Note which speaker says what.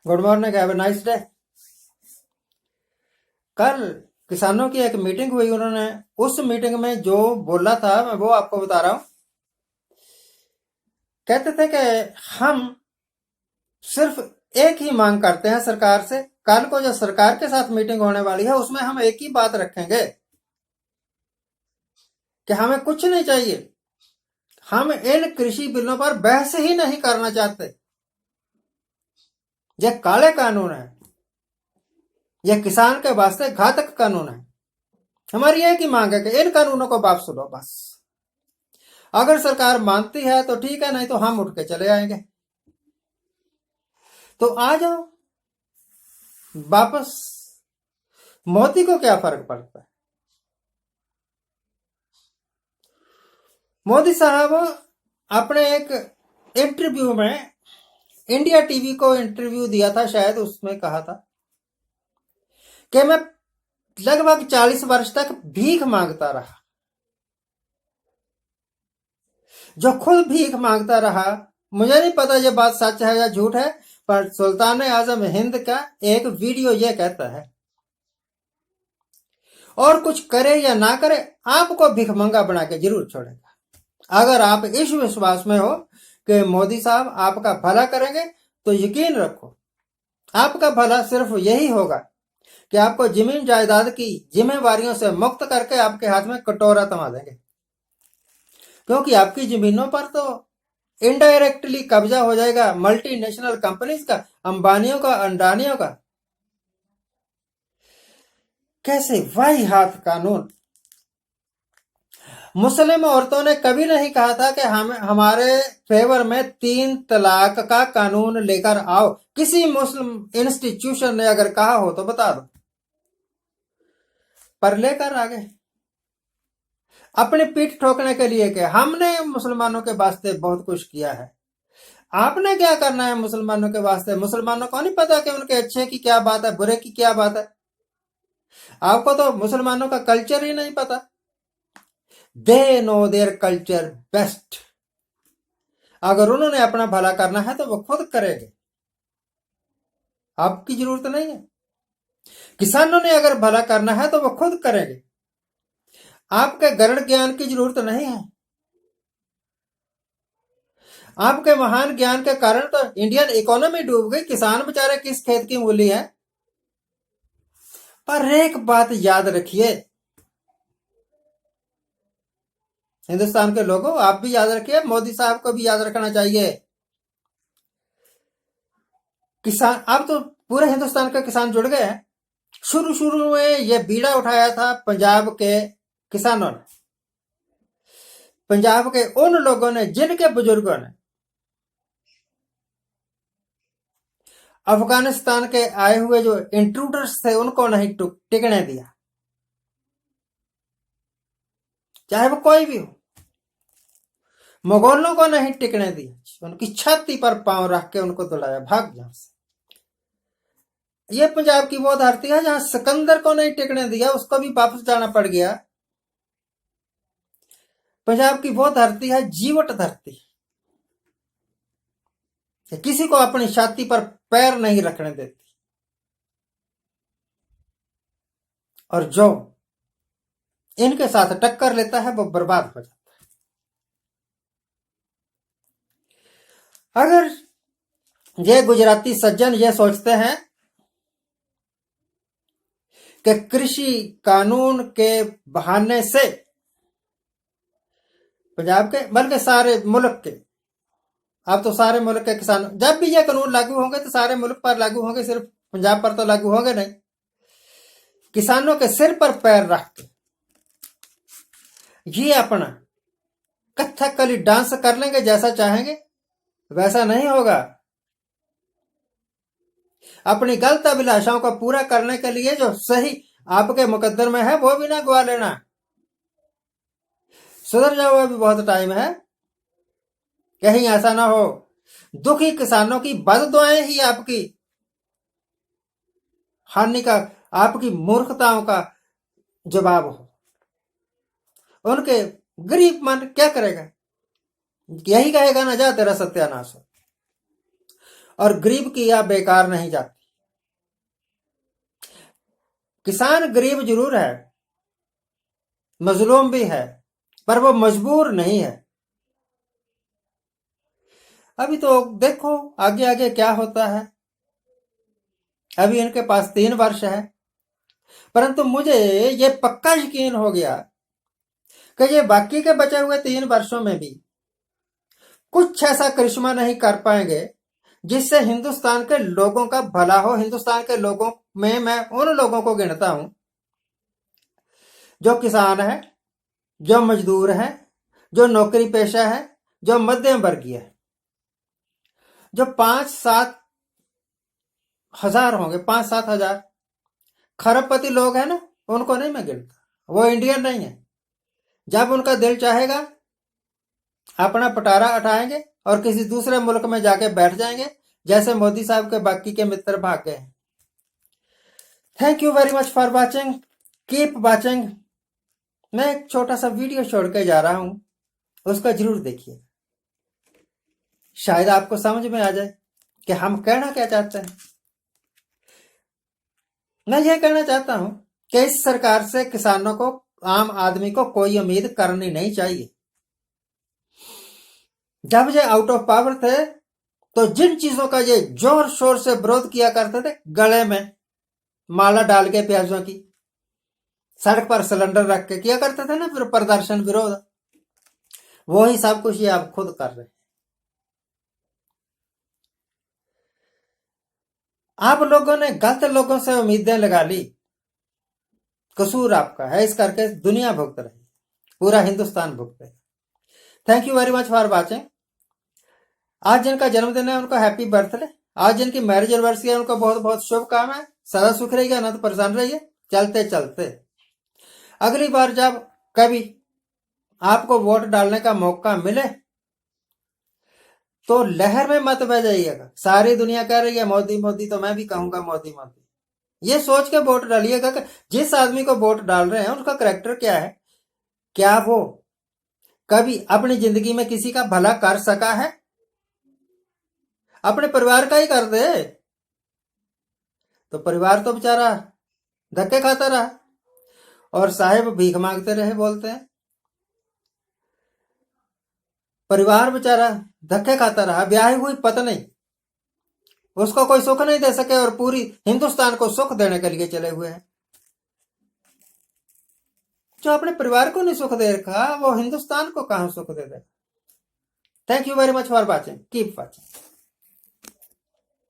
Speaker 1: Good morning, have a nice day. कल किसानों की एक मीटिंग हुई, उन्होंने उस मीटिंग में जो बोला था मैं वो आपको बता रहा हूं। कहते थे कि हम सिर्फ एक ही मांग करते हैं सरकार से। कल को जो सरकार के साथ मीटिंग होने वाली है उसमें हम एक ही बात रखेंगे कि हमें कुछ नहीं चाहिए, हम इन कृषि बिलों पर बहस ही नहीं करना चाहते। यह काले कानून है, यह किसान के वास्ते घातक कानून है। हमारी एक ही मांग है कि इन कानूनों को वापस लो बस। अगर सरकार मानती है तो ठीक है, नहीं तो हम उठ के चले आएंगे। तो आ जाओ वापस। मोदी को क्या फर्क पड़ता है? मोदी साहब अपने एक इंटरव्यू में, इंडिया टीवी को इंटरव्यू दिया था शायद, उसमें कहा था कि मैं लगभग 40 वर्ष तक भीख मांगता रहा। जो खुद भीख मांगता रहा, मुझे नहीं पता ये बात सच है या झूठ है, पर सुल्तान आजम हिंद का एक वीडियो ये कहता है, और कुछ करे या ना करे आपको भिखमंगा बना के जरूर छोड़ेगा। अगर आप इस विश्वास में हो कि मोदी साहब आपका भला करेंगे तो यकीन रखो आपका भला सिर्फ यही होगा कि आपको जमीन जायदाद की जिम्मेवारियों से मुक्त करके आपके हाथ में कटोरा थमा देंगे। क्योंकि आपकी जमीनों पर तो इनडायरेक्टली कब्जा हो जाएगा मल्टीनेशनल कंपनीज का, अंबानियों का, अंडानियों का। कैसे वाही हाथ कानून। मुस्लिम औरतों ने कभी नहीं कहा था कि हम हमारे फेवर में 3 तलाक का कानून लेकर आओ। किसी मुस्लिम इंस्टीट्यूशन ने अगर कहा हो तो बता दो, पर लेकर आ गए अपनी पीठ ठोकने के लिए कि हमने मुसलमानों के वास्ते बहुत कुछ किया है। आपने क्या करना है मुसलमानों के वास्ते? मुसलमानों को नहीं पता कि उनके अच्छे की क्या बात है, बुरे की क्या बात है। आपको तो मुसलमानों का कल्चर ही नहीं पता। They know their culture best. अगर उन्होंने अपना भला करना है तो वो खुद करेंगे, आपकी जरूरत नहीं है। किसानों ने अगर भला करना है तो वो खुद करेंगे, आपके गरुड़ ज्ञान की जरूरत नहीं है। आपके महान ज्ञान के कारण तो इंडियन इकोनॉमी डूब गई। किसान बेचारे किस खेत की मूली है। पर एक बात याद रखिए हिंदुस्तान के लोगों, आप भी याद रखिए, मोदी साहब को भी याद रखना चाहिए। किसान, अब तो पूरे हिंदुस्तान के किसान जुड़ गए हैं। शुरू शुरू में यह बीड़ा उठाया था पंजाब के किसानों ने, पंजाब के उन लोगों ने जिनके बुजुर्गों ने अफगानिस्तान के आए हुए जो इंट्रूडर्स थे उनको नहीं टिकने दिया, चाहे वो कोई भी हो। मुगलों को नहीं टिकने दिया, उनकी छाती पर पांव रख के उनको दौड़ाया, भाग जहां से। ये पंजाब की वो धरती है जहां सिकंदर को नहीं टिकने दिया, उसको भी वापस जाना पड़ गया। पंजाब की वो धरती है जीवट धरती, किसी को अपनी छाती पर पैर नहीं रखने देती। और जो इनके साथ टक्कर लेता है वो बर्बाद हो जाता है। अगर ये गुजराती सज्जन ये सोचते हैं कि कृषि कानून के बहाने से पंजाब के बल्कि सारे मुल्क के, अब तो सारे मुल्क के किसान, जब भी ये कानून लागू होंगे तो सारे मुल्क पर लागू होंगे, सिर्फ पंजाब पर तो लागू होंगे नहीं। किसानों के सिर पर पैर रख के ये अपना कथकली डांस कर लेंगे, जैसा चाहेंगे वैसा नहीं होगा। अपनी गलत अभिलाषाओं को पूरा करने के लिए जो सही आपके मुकद्दर में है वो भी ना गवा लेना। सुधर जाओ, अभी बहुत टाइम है, कहीं ऐसा ना हो दुखी किसानों की बददुआएं ही आपकी हानि का, आपकी मूर्खताओं का जवाब हो। उनके गरीब मन क्या करेगा? यही कहेगा ना, जा तेरा सत्यानाश हो। और गरीब की या बेकार नहीं जाती। किसान गरीब जरूर है, मजलूम भी है, पर वो मजबूर नहीं है। अभी तो देखो आगे आगे क्या होता है। अभी इनके पास 3 वर्ष है, परंतु मुझे ये पक्का यकीन हो गया कि ये बाकी के बचे हुए 3 वर्षों में भी कुछ ऐसा करिश्मा नहीं कर पाएंगे जिससे हिंदुस्तान के लोगों का भला हो। हिंदुस्तान के लोगों में मैं उन लोगों को गिनता हूं जो किसान है, जो मजदूर है, जो नौकरी पेशा है, जो मध्यम वर्गीय है। जो 5-7 हजार होंगे, 5-7 हजार खरबपति लोग हैं ना, उनको नहीं मैं गिनता। वो इंडियन नहीं है। जब उनका दिल चाहेगा अपना पटारा उठाएंगे और किसी दूसरे मुल्क में जाके बैठ जाएंगे, जैसे मोदी साहब के बाकी के मित्र भाग गए। Thank you very much for watching, keep watching. मैं एक छोटा सा वीडियो छोड़ के जा रहा हूं, उसका जरूर देखिए, शायद आपको समझ में आ जाए कि हम कहना क्या चाहते हैं। मैं यह कहना चाहता हूं कि इस सरकार से किसानों को, आम आदमी को कोई उम्मीद करनी नहीं चाहिए। जब ये आउट ऑफ पावर थे तो जिन चीजों का ये जोर शोर से विरोध किया करते थे, गले में माला डाल के प्याजों की, सड़क पर सिलेंडर रख के किया करते थे ना फिर प्रदर्शन विरोध, वही सब कुछ ये आप खुद कर रहे हैं। आप लोगों ने गलत लोगों से उम्मीदें लगा ली, कसूर आपका है। इस करके दुनिया भुगत रही, पूरा हिंदुस्तान भुगत रही। Thank you very much for watching. आज जिनका जन्मदिन है उनको हैप्पी बर्थडे। आज जिनकी मैरिज एनिवर्सरी है उनको बहुत बहुत शुभकामनाएं। सदा सुख रहिएगा, ना तो परेशान रहिए चलते चलते। अगली बार जब कभी आपको वोट डालने का मौका मिले तो लहर में मत बह जाइएगा। सारी दुनिया कह रही है मोदी मोदी, तो मैं भी कहूंगा मोदी मोदी। ये सोच के वोट डालिएगा कि जिस आदमी को वोट डाल रहे हैं उसका करैक्टर क्या है, क्या वो कभी अपनी जिंदगी में किसी का भला कर सका है। अपने परिवार का ही कर दे तो परिवार तो बेचारा धक्के खाता रहा और साहेब भीख मांगते रहे, बोलते हैं। परिवार बेचारा धक्के खाता रहा, ब्याही हुई पत्नी, उसको कोई सुख नहीं दे सके और पूरी हिंदुस्तान को सुख देने के लिए चले हुए हैं। जो अपने परिवार को नहीं सुख दे रखा वो हिंदुस्तान को कहां सुख दे देगा। Thank you very much for watching, keep watching.